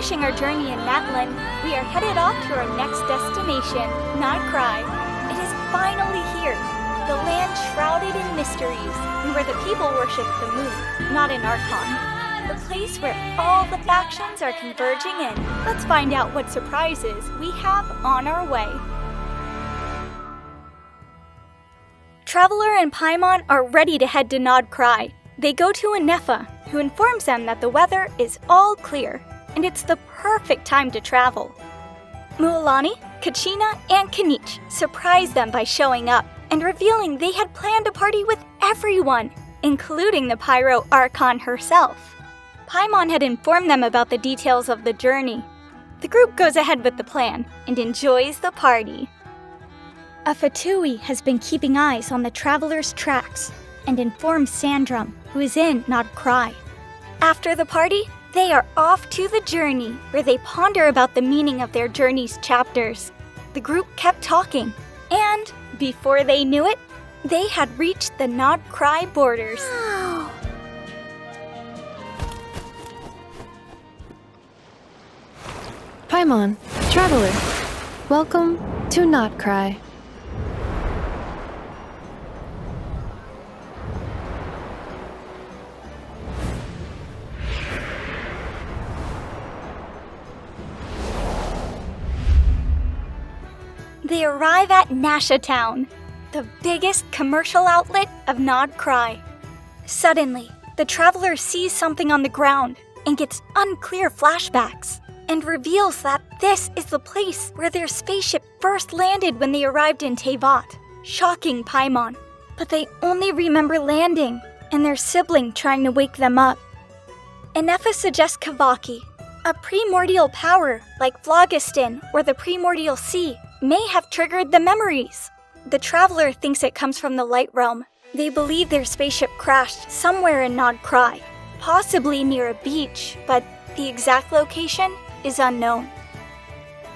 finishing our journey in Natlan, we are headed off to our next destination, Nod-Krai. It is finally here, the land shrouded in mysteries, and where the people worship the moon, not an Archon. The place where all the factions are converging in. Let's find out what surprises we have on our way. Traveler and Paimon are ready to head to Nod-Krai. They go to a Nefer, who informs them that the weather is all clear, and it's the perfect time to travel. Mualani, Kachina, and Kanich surprise them by showing up and revealing they had planned a party with everyone, including the Pyro Archon herself. Paimon had informed them about the details of the journey. The group goes ahead with the plan and enjoys the party. A Fatui has been keeping eyes on the traveler's tracks and informs Sandrone, who is in Nod-Krai. After the party, they are off to the journey, where they ponder about the meaning of their journey's chapters. The group kept talking, and before they knew it, they had reached the Nod-Krai borders. Paimon, traveler, welcome to Nod-Krai. They arrive at Nasha Town, the biggest commercial outlet of Nod-Krai. Suddenly, the traveler sees something on the ground and gets unclear flashbacks, and reveals that this is the place where their spaceship first landed when they arrived in Teyvat, shocking Paimon. But they only remember landing and their sibling trying to wake them up. Nefer suggests Kavaki, a primordial power like Phlogiston or the primordial sea, may have triggered the memories. The traveler thinks it comes from the light realm. They believe their spaceship crashed somewhere in Nod-Krai, possibly near a beach, but the exact location is unknown.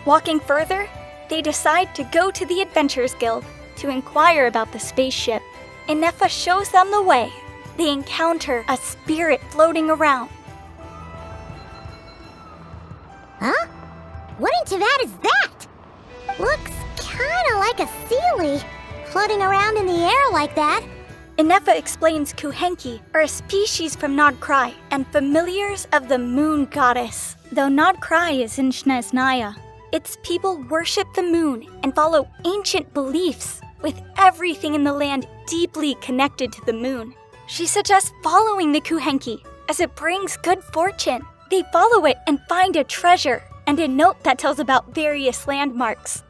Walking further, they decide to go to the Adventurers Guild to inquire about the spaceship. Nefer shows them the way. They encounter a spirit floating around. Huh? What in Teyvat is that? Looks kinda like a Sealy, floating around in the air like that. Nefer explains Kuhenki are a species from Nod-Krai and familiars of the moon goddess. Though Nod-Krai is in Shnesnaya, its people worship the moon and follow ancient beliefs, with everything in the land deeply connected to the moon. She suggests following the Kuhenki, as it brings good fortune. They follow it and find a treasure and a note that tells about various landmarks.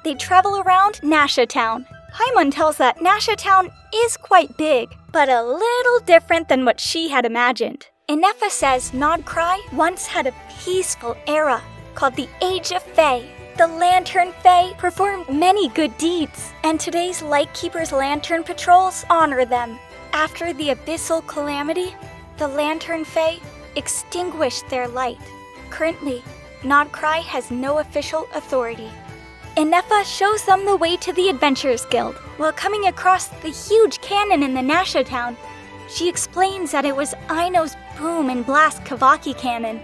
They travel around Nasha Town. Paimon tells that Nasha Town is quite big, but a little different than what she had imagined. Nefer says Nod-Krai once had a peaceful era called the Age of Fae. The Lantern Fae performed many good deeds, and today's Lightkeeper's Lantern Patrols honor them. After the Abyssal Calamity, the Lantern Fae extinguished their light. Currently, Nod-Krai has no official authority. Nefer shows them the way to the Adventurers Guild. While coming across the huge cannon in the Nasha Town, she explains that it was Aino's boom and blast Kavaki cannon,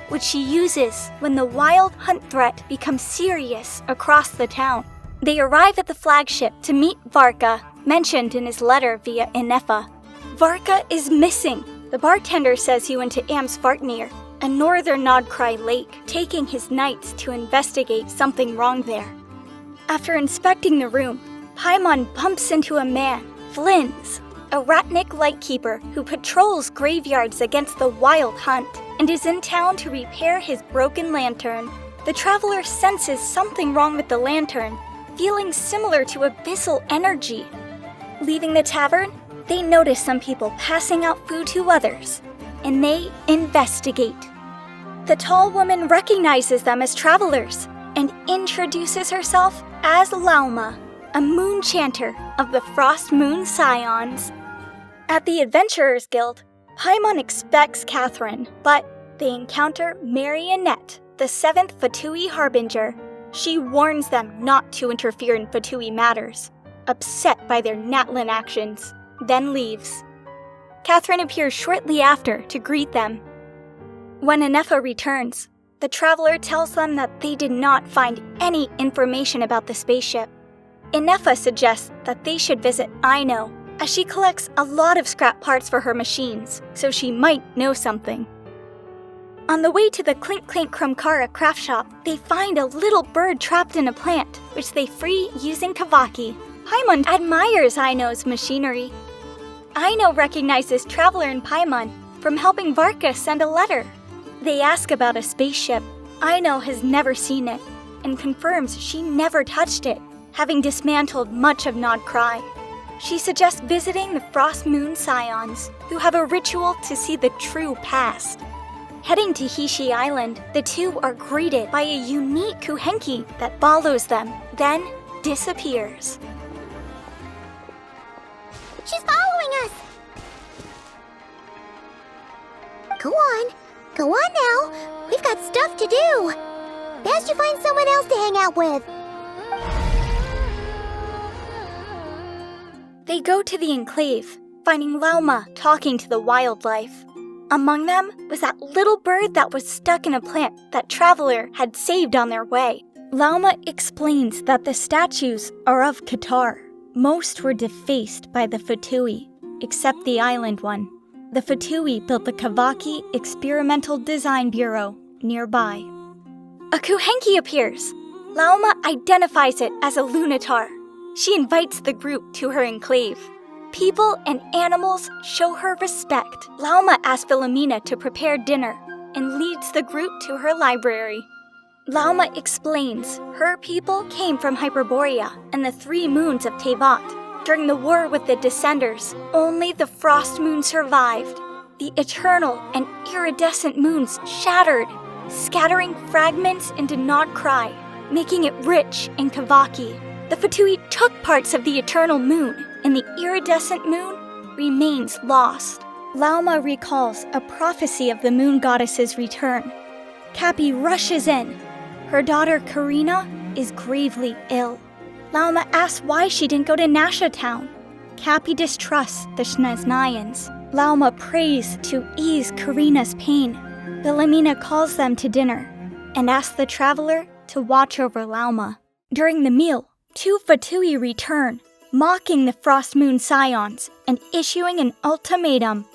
which she uses when the wild hunt threat becomes serious across the town. They arrive at the flagship to meet Varka, mentioned in his letter via Nefer. Varka is missing. The bartender says he went to Amsvartnir, a northern Nod-Krai lake, taking his knights to investigate something wrong there. After inspecting the room, Paimon bumps into a man, Flynn's, a Ratnik lightkeeper who patrols graveyards against the wild hunt and is in town to repair his broken lantern. The traveler senses something wrong with the lantern, feeling similar to abyssal energy. Leaving the tavern, they notice some people passing out food to others, and they investigate. The tall woman recognizes them as travelers and introduces herself as Llama, a moon chanter of the Frost Moon Scions. At the Adventurers Guild, Paimon expects Catherine, but they encounter Marionette, the 7th Fatui Harbinger. She warns them not to interfere in Fatui matters, upset by their Natlan actions, then leaves. Catherine appears shortly after to greet them. When Nefer returns, The traveler tells them that they did not find any information about the spaceship. Nefer suggests that they should visit Ino, as she collects a lot of scrap parts for her machines, so she might know something. On the way to the Clink Clink Krumkara craft shop, they find a little bird trapped in a plant, which they free using Kavaki. Paimon admires Ino's machinery. Ino recognizes Traveler and Paimon from helping Varka send a letter. They ask about a spaceship. Ino has never seen it, and confirms she never touched it, having dismantled much of Nod-Krai. She suggests visiting the Frost Moon Scions, who have a ritual to see the true past. Heading to Hishi Island, the two are greeted by a unique Khaenri'ah that follows them, then disappears. She's following us! Go on now. We've got stuff to do. Best you find someone else to hang out with. They go to the enclave, finding Llama talking to the wildlife. Among them was that little bird that was stuck in a plant that Traveler had saved on their way. Llama explains that the statues are of Qatar. Most were defaced by the Fatui, except the island one. The Fatui built the Kavaki Experimental Design Bureau nearby. A Khaenri'ah appears. Llama identifies it as a Lunatar. She invites the group to her enclave. People and animals show her respect. Llama asks Philomena to prepare dinner and leads the group to her library. Llama explains her people came from Hyperborea and the 3 moons of Tevat. During the war with the Descenders, only the Frost Moon survived. The eternal and iridescent moons shattered, scattering fragments into Nod-Krai, making it rich in Kavaki. The Fatui took parts of the eternal moon, and the iridescent moon remains lost. Llama recalls a prophecy of the moon goddess's return. Cappy rushes in. Her daughter Khaenri'ah is gravely ill. Llama asks why she didn't go to Nasha town. Cappy distrusts the Shneznayans. Llama prays to ease Khaenri'ah's pain. Philomena calls them to dinner and asks the traveler to watch over Llama. During the meal, 2 Fatui return, mocking the Frost Moon Scions and issuing an ultimatum.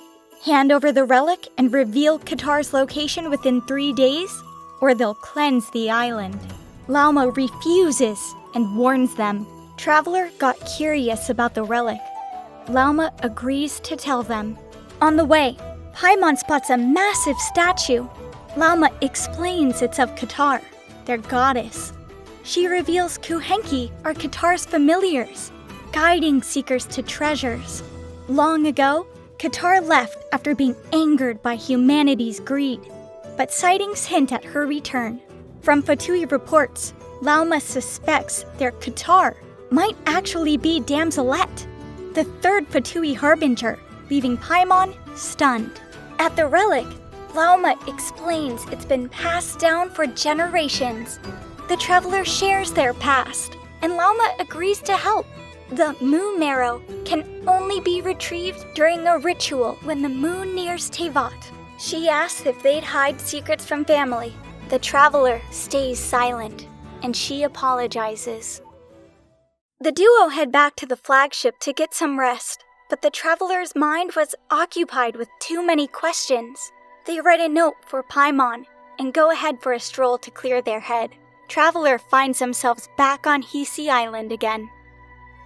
Hand over the relic and reveal Qatar's location within 3 days, or they'll cleanse the island. Llama refuses and warns them. Traveler got curious about the relic. Llama agrees to tell them. On the way, Paimon spots a massive statue. Llama explains it's of Qatar, their goddess. She reveals Khaenri'ah are Qatar's familiars, guiding seekers to treasures. Long ago, Qatar left after being angered by humanity's greed, but sightings hint at her return. From Fatui reports, Llama suspects their Qatar might actually be Damselette, the 3rd Fatui harbinger, leaving Paimon stunned. At the relic, Llama explains it's been passed down for generations. The traveler shares their past, and Llama agrees to help. The moon marrow can only be retrieved during a ritual when the moon nears Tevat. She asks if they'd hide secrets from family. The traveler stays silent, and she apologizes. The duo head back to the flagship to get some rest, but the traveler's mind was occupied with too many questions. They write a note for Paimon and go ahead for a stroll to clear their head. Traveler finds themselves back on Hishi Island again.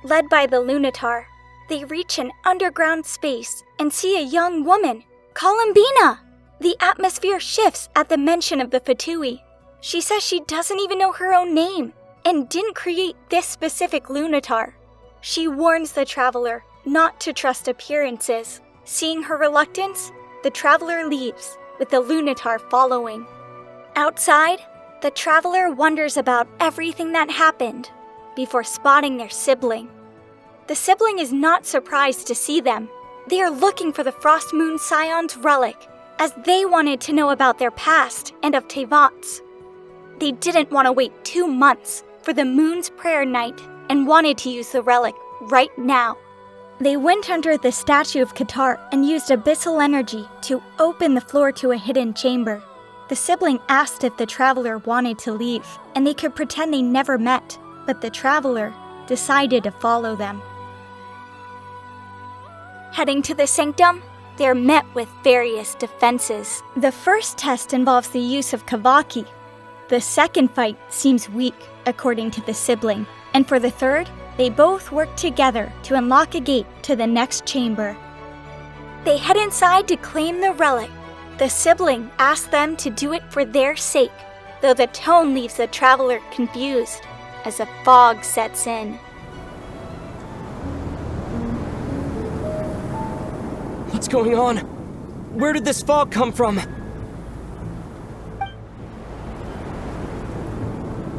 Led by the Lunatar, they reach an underground space and see a young woman, Colombina. The atmosphere shifts at the mention of the Fatui. She says she doesn't even know her own name and didn't create this specific Lunatar. She warns the traveler not to trust appearances. Seeing her reluctance, the traveler leaves, with the Lunatar following. Outside, the traveler wonders about everything that happened before spotting their sibling. The sibling is not surprised to see them. They are looking for the Frost Moon Scion's relic, as they wanted to know about their past and of Tevat's. They didn't want to wait 2 months for the moon's prayer night and wanted to use the relic right now. They went under the statue of Qatar and used abyssal energy to open the floor to a hidden chamber. The sibling asked if the traveler wanted to leave, and they could pretend they never met, but the traveler decided to follow them. Heading to the sanctum, they're met with various defenses. The first test involves the use of Kavaki. The second fight seems weak, according to the sibling, and for the third, they both work together to unlock a gate to the next chamber. They head inside to claim the relic. The sibling asks them to do it for their sake, though the tone leaves the traveler confused as a fog sets in. What's going on? Where did this fog come from?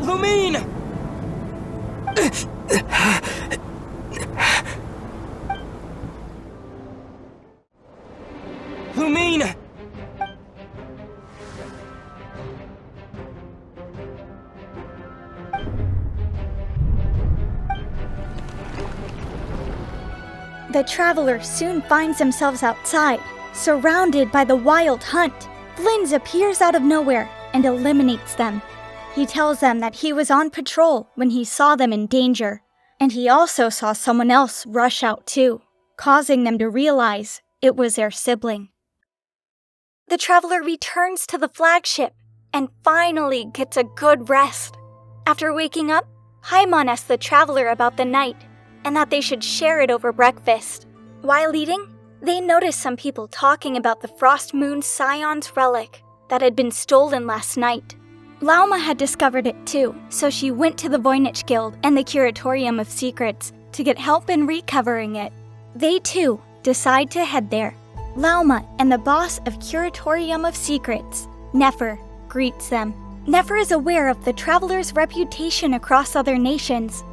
Lumine! Lumine! The traveler soon finds themselves outside, surrounded by the wild hunt. Flynn appears out of nowhere and eliminates them. He tells them that he was on patrol when he saw them in danger, and he also saw someone else rush out too, causing them to realize it was their sibling. The traveler returns to the flagship and finally gets a good rest. After waking up, Paimon asks the traveler about the night and that they should share it over breakfast. While eating, they notice some people talking about the Frost Moon Scion's relic that had been stolen last night. Llama had discovered it too, so she went to the Voynich Guild and the Curatorium of Secrets to get help in recovering it. They too decide to head there. Llama and the boss of Curatorium of Secrets, Nefer, greets them. Nefer is aware of the traveler's reputation across other nations.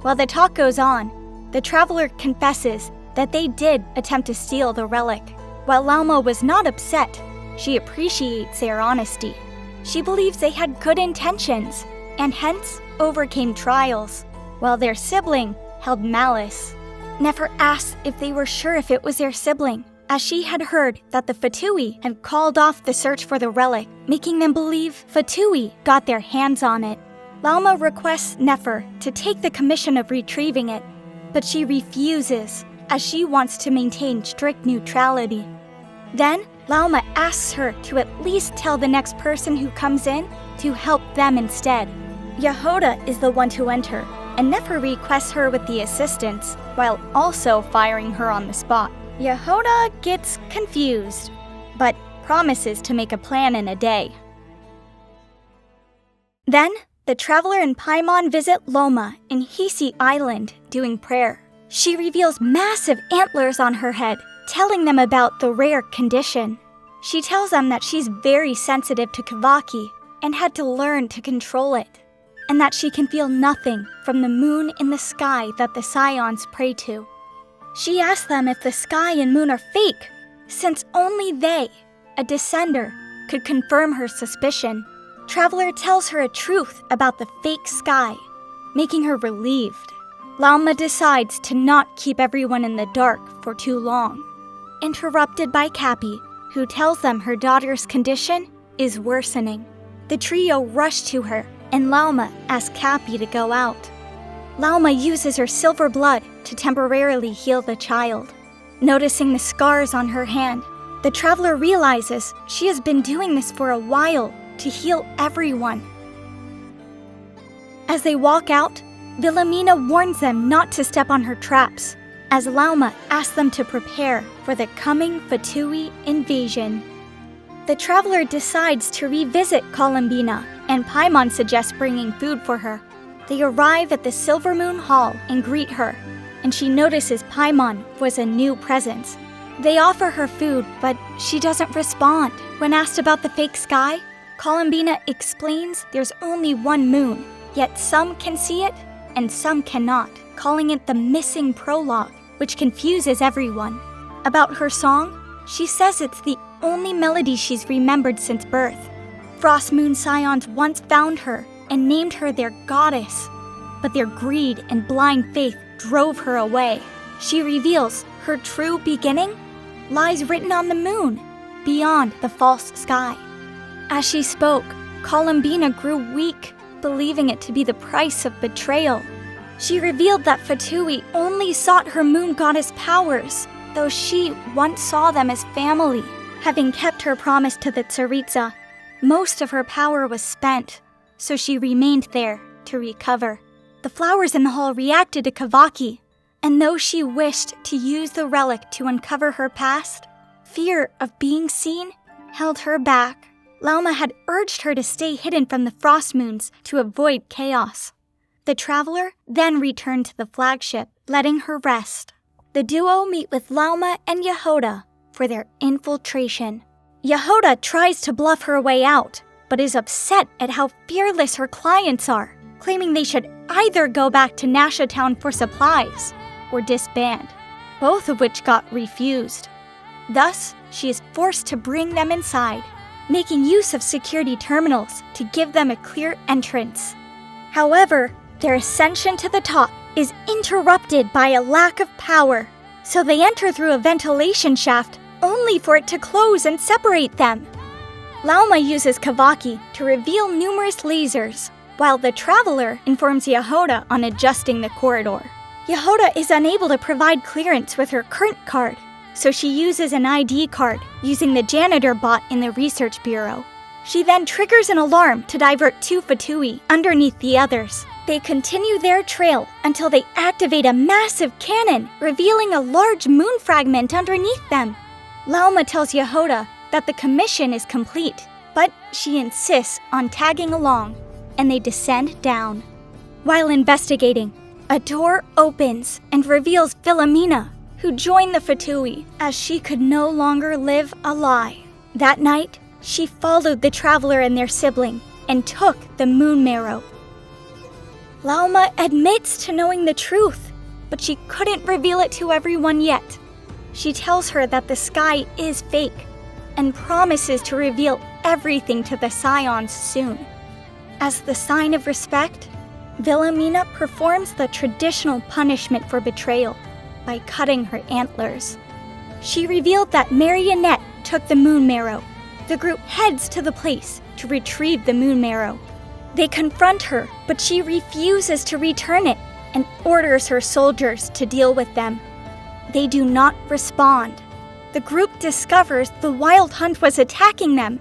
While the talk goes on, the traveler confesses that they did attempt to steal the relic. While Llama was not upset, she appreciates their honesty. She believes they had good intentions, and hence overcame trials, while their sibling held malice. Nefer asks if they were sure if it was their sibling, as she had heard that the Fatui had called off the search for the relic, making them believe Fatui got their hands on it. Llama requests Nefer to take the commission of retrieving it, but she refuses, as she wants to maintain strict neutrality. Then, Llama asks her to at least tell the next person who comes in to help them instead. Yehoda is the one to enter, and Nefer requests her with the assistance, while also firing her on the spot. Yehoda gets confused, but promises to make a plan in a day. Then, the traveler and Paimon visit Llama in Hisi Island doing prayer. She reveals massive antlers on her head, telling them about the rare condition. She tells them that she's very sensitive to Kavaki and had to learn to control it, and that she can feel nothing from the moon in the sky that the Scions pray to. She asks them if the sky and moon are fake, since only they, a descender, could confirm her suspicion. Traveler tells her a truth about the fake sky, making her relieved. Llama decides to not keep everyone in the dark for too long, interrupted by Cappy, who tells them her daughter's condition is worsening. The trio rush to her, and Llama asks Cappy to go out. Llama uses her silver blood to temporarily heal the child. Noticing the scars on her hand, the traveler realizes she has been doing this for a while to heal everyone. As they walk out, Wilhelmina warns them not to step on her traps, as Llama asks them to prepare for the coming Fatui invasion. The traveler decides to revisit Colombina, and Paimon suggests bringing food for her. They arrive at the Silver Moon Hall and greet her, and she notices Paimon was a new presence. They offer her food, but she doesn't respond. When asked about the fake sky, Colombina explains there's only one moon, yet some can see it and some cannot, calling it the missing prologue, which confuses everyone. About her song, she says it's the only melody she's remembered since birth. Frost Moon Scions once found her and named her their goddess, but their greed and blind faith drove her away. She reveals her true beginning lies written on the moon, beyond the false sky. As she spoke, Colombina grew weak, believing it to be the price of betrayal. She revealed that Fatui only sought her moon goddess powers, though she once saw them as family. Having kept her promise to the Tsaritsa, most of her power was spent, so she remained there to recover. The flowers in the hall reacted to Kavaki, and though she wished to use the relic to uncover her past, fear of being seen held her back. Llama had urged her to stay hidden from the frost moons to avoid chaos. The traveler then returned to the flagship, letting her rest. The duo meet with Llama and Yehoda for their infiltration. Yehoda tries to bluff her way out, but is upset at how fearless her clients are, claiming they should either go back to Nasha Town for supplies or disband, both of which got refused. Thus, she is forced to bring them inside, making use of security terminals to give them a clear entrance. However, their ascension to the top is interrupted by a lack of power, so they enter through a ventilation shaft only for it to close and separate them. Llama uses Kavaki to reveal numerous lasers, while the traveler informs Yehoda on adjusting the corridor. Yehoda is unable to provide clearance with her current card, so she uses an ID card using the janitor bot in the research bureau. She then triggers an alarm to divert two Fatui underneath the others. They continue their trail until they activate a massive cannon, revealing a large moon fragment underneath them. Llama tells Yehoda that the commission is complete, but she insists on tagging along, and they descend down. While investigating, a door opens and reveals Philomena, who joined the Fatui as she could no longer live a lie. That night, she followed the traveler and their sibling and took the moon marrow. Llama admits to knowing the truth, but she couldn't reveal it to everyone yet. She tells her that the sky is fake and promises to reveal everything to the Scions soon. As the sign of respect, Philomena performs the traditional punishment for betrayal by cutting her antlers. She revealed that Marionette took the moon marrow. The group heads to the place to retrieve the moon marrow. They confront her, but she refuses to return it and orders her soldiers to deal with them. They do not respond. The group discovers the wild hunt was attacking them.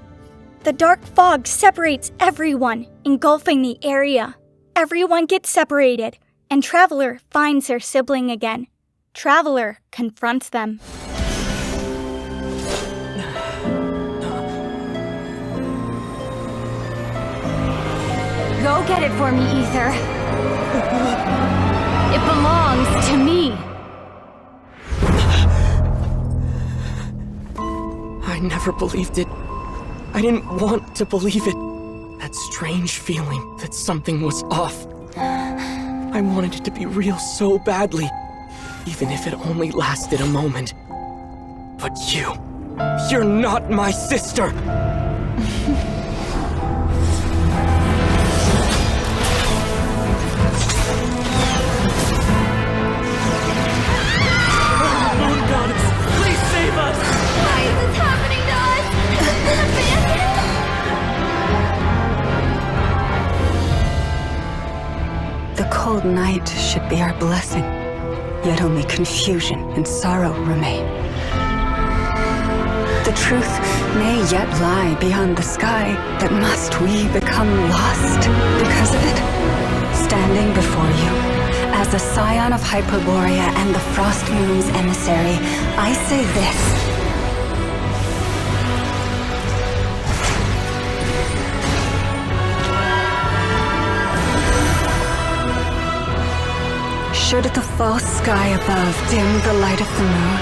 The dark fog separates everyone, engulfing the area. Everyone gets separated, and Traveler finds their sibling again. Traveler confronts them. Go get it for me, Ether. It belongs to me. I never believed it. I didn't want to believe it. That strange feeling that something was off. I wanted it to be real so badly, even if it only lasted a moment. But you're not my sister! Moon Goddess, please save us! Why is this happening to us? Has been abandoned? The cold night should be our blessing, yet only confusion and sorrow remain. The truth may yet lie beyond the sky, but must we become lost because of it? Standing before you, as a scion of Hyperborea and the Frost Moon's emissary, I say this. Should the false sky above dim the light of the moon,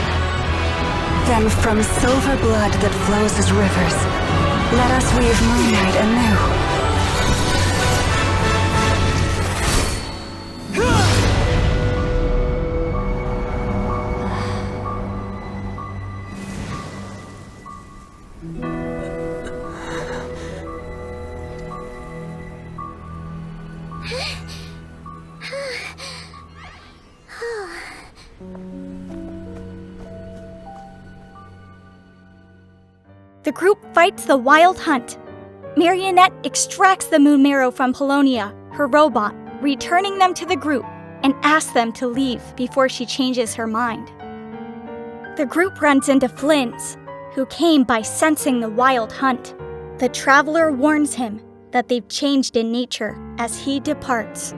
then from silver blood that flows as rivers, let us weave moonlight anew. The group fights the wild hunt, Marionette extracts the moon marrow from Polonia, her robot, returning them to the group, and asks them to leave before she changes her mind. The group runs into Flynn's, who came by sensing the wild hunt. The traveler warns him that they've changed in nature as he departs.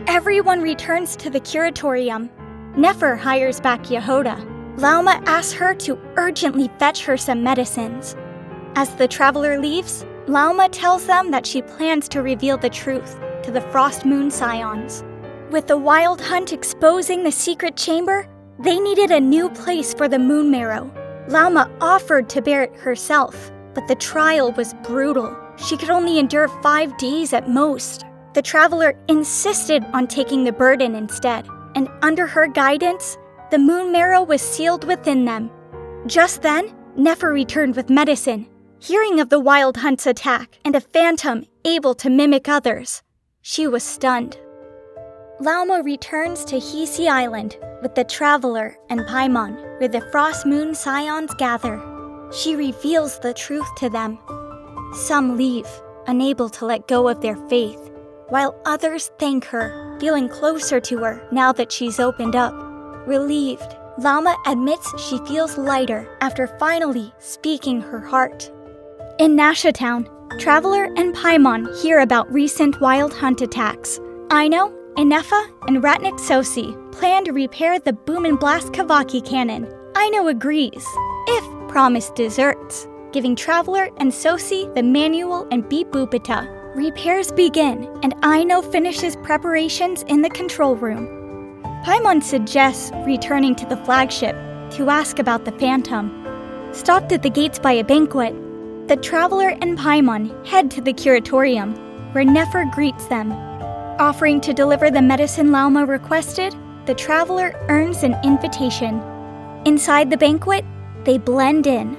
Everyone returns to the curatorium. Nefer hires back Yehoda. Llama asks her to urgently fetch her some medicines. As the traveler leaves, Llama tells them that she plans to reveal the truth to the Frost Moon Scions. With the wild hunt exposing the secret chamber, they needed a new place for the moon marrow. Llama offered to bear it herself, but the trial was brutal. She could only endure 5 days at most. The traveler insisted on taking the burden instead, and under her guidance, the moon marrow was sealed within them. Just then, Nefer returned with medicine. Hearing of the wild hunt's attack and a phantom able to mimic others, she was stunned. Llama returns to Hisi Island with the traveler and Paimon, where the Frost Moon Scions gather. She reveals the truth to them. Some leave, unable to let go of their faith, while others thank her, feeling closer to her now that she's opened up. Relieved, Llama admits she feels lighter after finally speaking her heart. In Nasha Town, Traveler and Paimon hear about recent wild hunt attacks. Aino, Inefa, and Ratnik Sosi plan to repair the Boom and Blast Kavaki cannon. Aino agrees, if promised desserts, giving Traveler and Sosi the manual and beat Boopita. Repairs begin, and Aino finishes preparations in the control room. Paimon suggests returning to the flagship to ask about the Phantom. Stopped at the gates by a banquet, the Traveler and Paimon head to the curatorium, where Nefer greets them. Offering to deliver the medicine Llama requested, the Traveler earns an invitation. Inside the banquet, they blend in.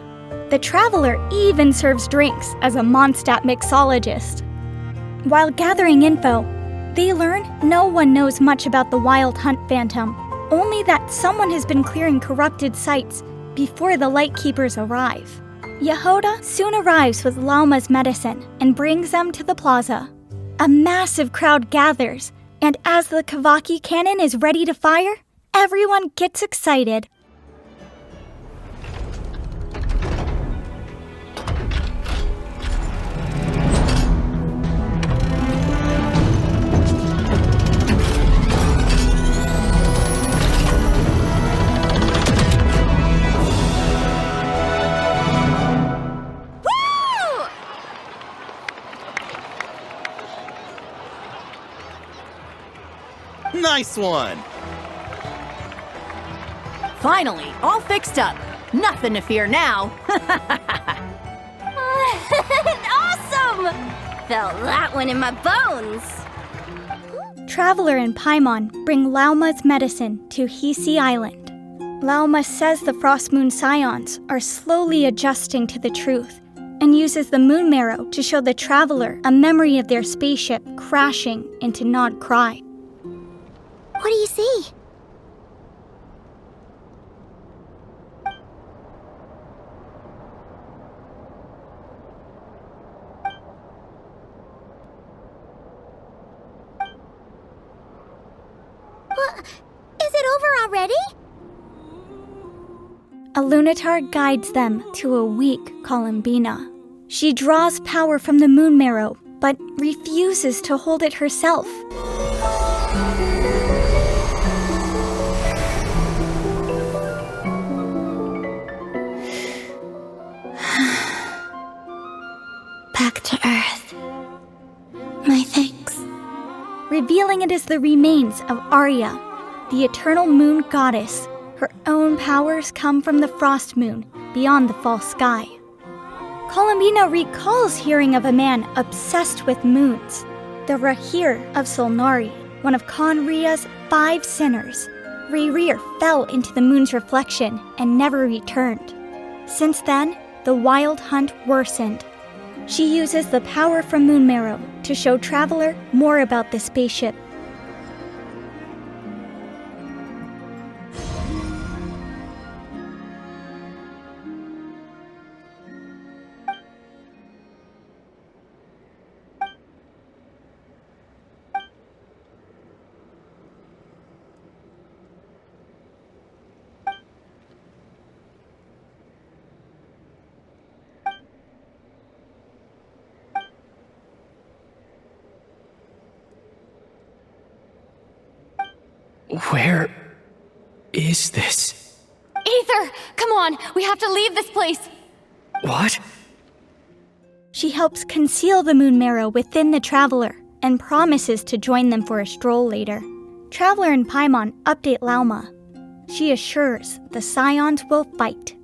The Traveler even serves drinks as a Mondstadt mixologist. While gathering info, they learn no one knows much about the Wild Hunt Phantom, only that someone has been clearing corrupted sites before the Lightkeepers arrive. Yehoda soon arrives with Llama's medicine and brings them to the plaza. A massive crowd gathers, and as the Kavaki cannon is ready to fire, everyone gets excited. Nice one! Finally, all fixed up. Nothing to fear now. Awesome! Felt that one in my bones. Traveler and Paimon bring Llama's medicine to Hisi Island. Llama says the Frost Moon Scions are slowly adjusting to the truth and uses the moon marrow to show the Traveler a memory of their spaceship crashing into Nod-Krai. What do you see? Is it over already? A Lunatar guides them to a weak Colombina. She draws power from the moon marrow, but refuses to hold it herself. Back to Earth. My thanks. Revealing it is the remains of Arya, the eternal moon goddess. Her own powers come from the frost moon beyond the false sky. Colombina recalls hearing of a man obsessed with moons, the Rerir of Solnari, one of Khaenri'ah's 5 sinners. Rerir fell into the moon's reflection and never returned. Since then, the wild hunt worsened. She uses the power from Moon Marrow to show Traveler more about the spaceship. Where is this? Aether! Come on! We have to leave this place! What? She helps conceal the moon marrow within the Traveler and promises to join them for a stroll later. Traveler and Paimon update Llama. She assures the Scions will fight.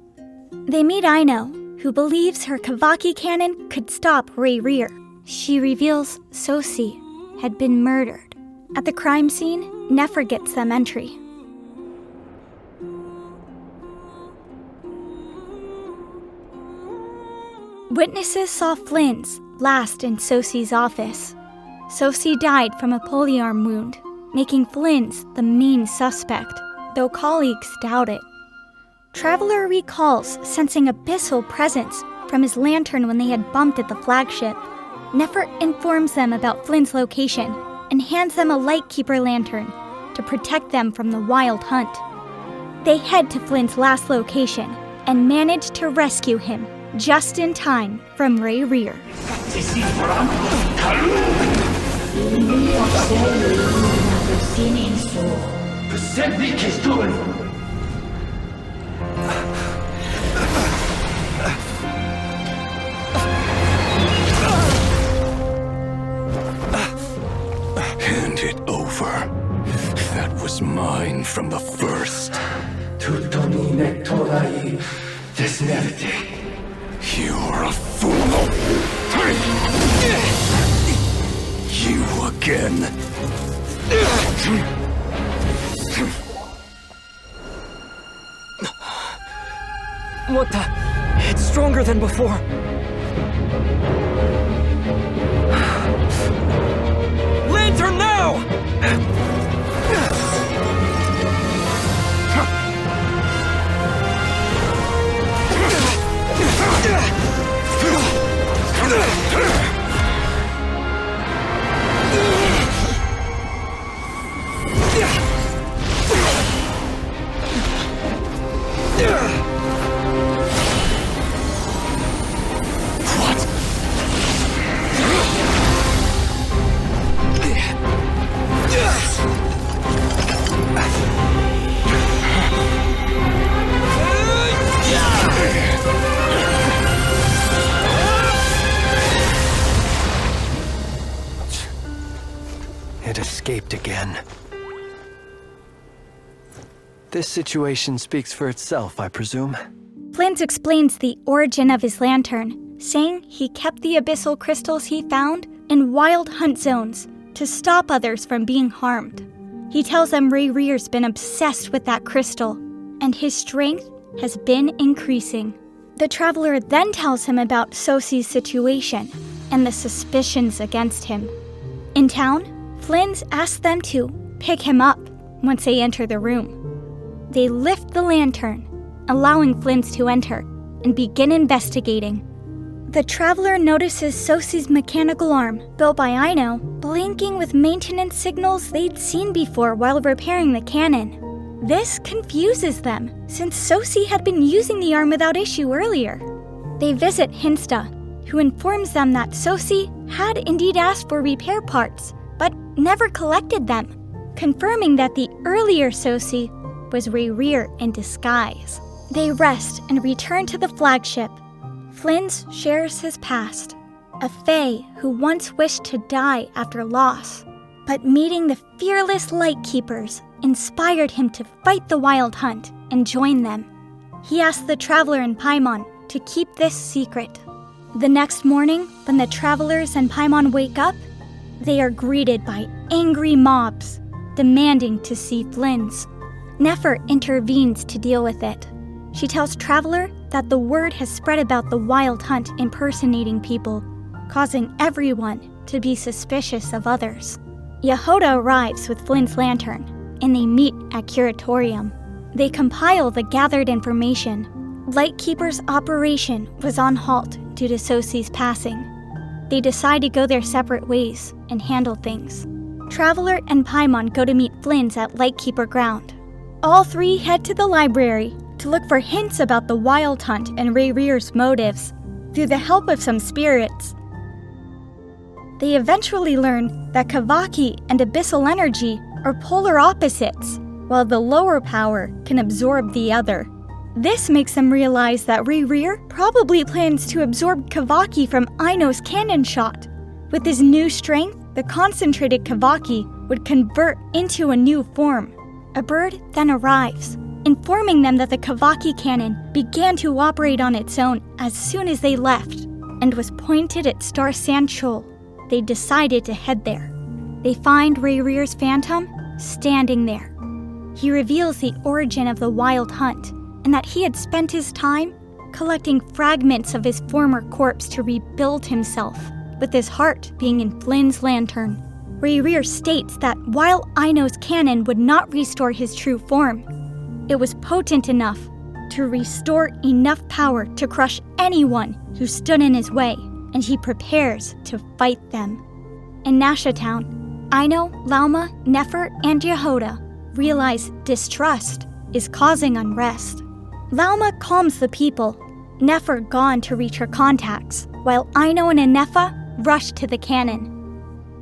They meet Aino, who believes her Kavaki cannon could stop Rerir. She reveals Sosi had been murdered. At the crime scene, Nefer gets them entry. Witnesses saw Flynn's last in Sosi's office. Sosi died from a polyarm wound, making Flynn's the main suspect, though colleagues doubt it. Traveler recalls sensing abyssal presence from his lantern when they had bumped at the flagship. Nefer informs them about Flynn's location and hands them a Lightkeeper lantern to protect them from the wild hunt. They head to Flynn's last location and manage to rescue him just in time from Rerir. Hand it over. That was mine from the first. You're a fool. You again. What the? It's stronger than before. Lantern now! It escaped again. This situation speaks for itself, I presume. Flynn explains the origin of his lantern, saying he kept the abyssal crystals he found in wild hunt zones to stop others from being harmed. He tells them Rerir's been obsessed with that crystal, and his strength has been increasing. The Traveler then tells him about Sosi's situation and the suspicions against him. In town, Flynn's asks them to pick him up once they enter the room. They lift the lantern, allowing Flynn's to enter and begin investigating. The Traveler notices Sosi's mechanical arm, built by Aino, blinking with maintenance signals they'd seen before while repairing the cannon. This confuses them, since Sosi had been using the arm without issue earlier. They visit Hinsta, who informs them that Sosi had indeed asked for repair parts, but never collected them, confirming that the earlier Sosi was Rerir in disguise. They rest and return to the flagship. Flynn shares his past, a Fae who once wished to die after loss, but meeting the fearless Lightkeepers inspired him to fight the wild hunt and join them. He asked the Traveler and Paimon to keep this secret. The next morning, when the Travelers and Paimon wake up, they are greeted by angry mobs, demanding to see Flynn's. Nefer intervenes to deal with it. She tells Traveler that the word has spread about the wild hunt impersonating people, causing everyone to be suspicious of others. Yehuda arrives with Flynn's lantern, and they meet at Curatorium. They compile the gathered information. Lightkeeper's operation was on halt due to Sosi's passing. They decide to go their separate ways and handle things. Traveler and Paimon go to meet Flynn's at Lightkeeper Ground. All three head to the library to look for hints about the wild hunt and Rerir's motives through the help of some spirits. They eventually learn that Kavaki and abyssal energy are polar opposites, while the lower power can absorb the other. This makes them realize that Rerir probably plans to absorb Kavaki from Aino's cannon shot. With his new strength, the concentrated Kavaki would convert into a new form. A bird then arrives, informing them that the Kavaki cannon began to operate on its own as soon as they left, and was pointed at Star Sand Shoal. They decided to head there. They find Rerir's phantom standing there. He reveals the origin of the wild hunt, and that he had spent his time collecting fragments of his former corpse to rebuild himself, with his heart being in Flynn's lantern. Rerir states that while Aino's cannon would not restore his true form, it was potent enough to restore enough power to crush anyone who stood in his way, and he prepares to fight them. In Nasha Town, Aino, Llama, Nefer, and Yehuda realize distrust is causing unrest. Llama calms the people, Nefer gone to reach her contacts, while Aino and Nefer rush to the cannon.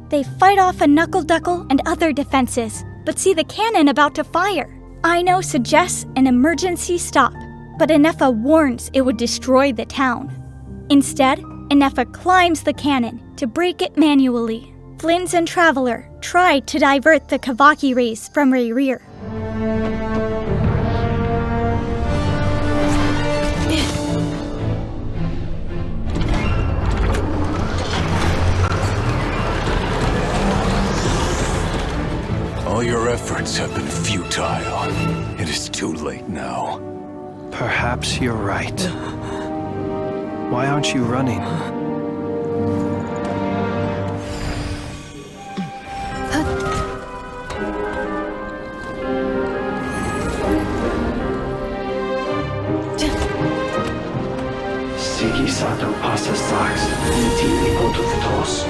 They fight off a knuckle-duckle and other defenses, but see the cannon about to fire. Aino suggests an emergency stop, but Nefer warns it would destroy the town. Instead, Nefer climbs the cannon to break it manually. Flynn and Traveler try to divert the Kavaki rays from Rerir. All your efforts have been futile. It is too late now. Perhaps you're right. Why aren't you running? Sigi sato passa sax, iti ipotuftos.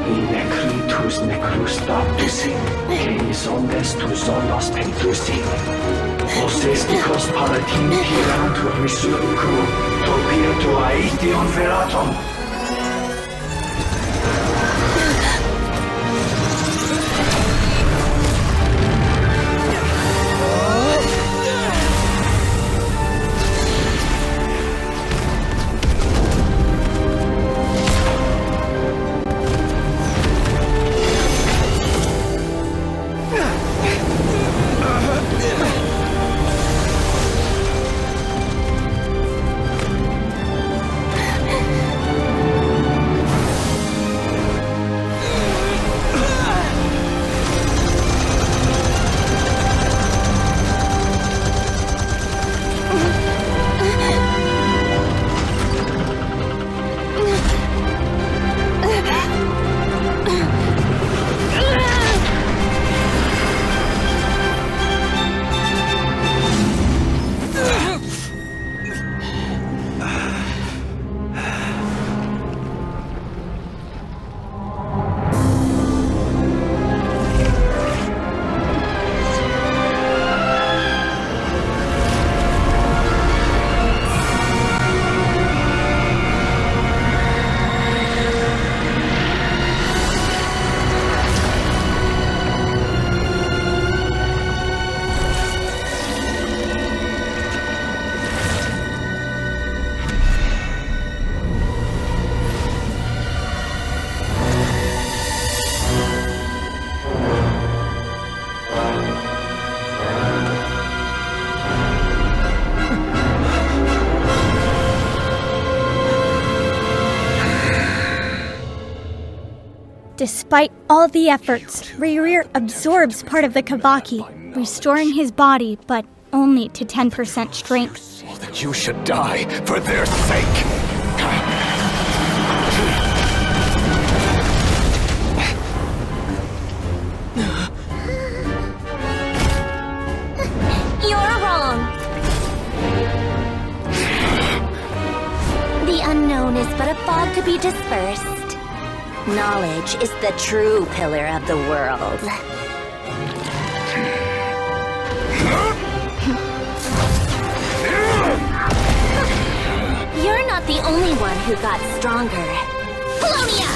Necritus necrus baptisi, canis ondes tu solos pentusi. Osesticos palatin piratur resurrecru, topieto aetion veratum. Despite all the efforts, Rerir absorbs part of the Kavaki, restoring his body, but only to 10% strength. So that you should die for their sake. You're wrong. The unknown is but a fog to be dispersed. Knowledge is the true pillar of the world. You're not the only one who got stronger. Polonia!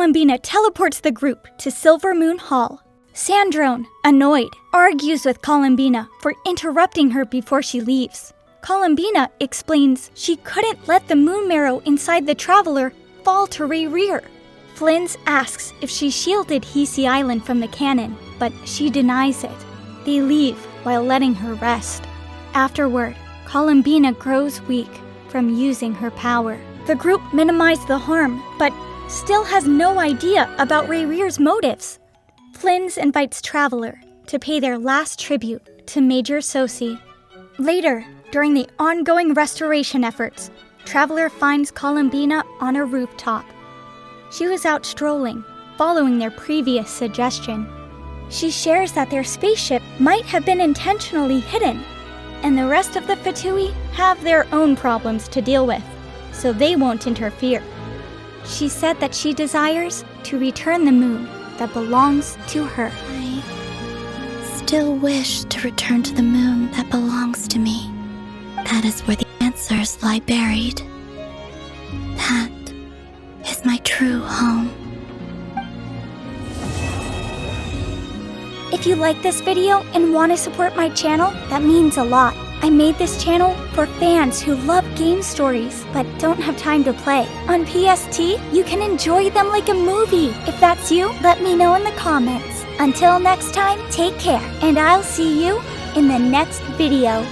Colombina teleports the group to Silver Moon Hall. Sandrone, annoyed, argues with Colombina for interrupting her before she leaves. Colombina explains she couldn't let the moon marrow inside the Traveler fall to Rerir. Flynn asks if she shielded Hisi Island from the cannon, but she denies it. They leave while letting her rest. Afterward, Colombina grows weak from using her power. The group minimized the harm, but still has no idea about Rerir's motives. Flynn invites Traveler to pay their last tribute to Major Sosi. Later, during the ongoing restoration efforts, Traveler finds Colombina on a rooftop. She was out strolling, following their previous suggestion. She shares that their spaceship might have been intentionally hidden, and the rest of the Fatui have their own problems to deal with, so they won't interfere. She said that she desires to return the moon that belongs to her. I still wish to return to the moon that belongs to me. That is where the answers lie buried. That is my true home. If you like this video and want to support my channel, that means a lot. I made this channel for fans who love game stories but don't have time to play. On PST, you can enjoy them like a movie. If that's you, let me know in the comments. Until next time, take care, and I'll see you in the next video.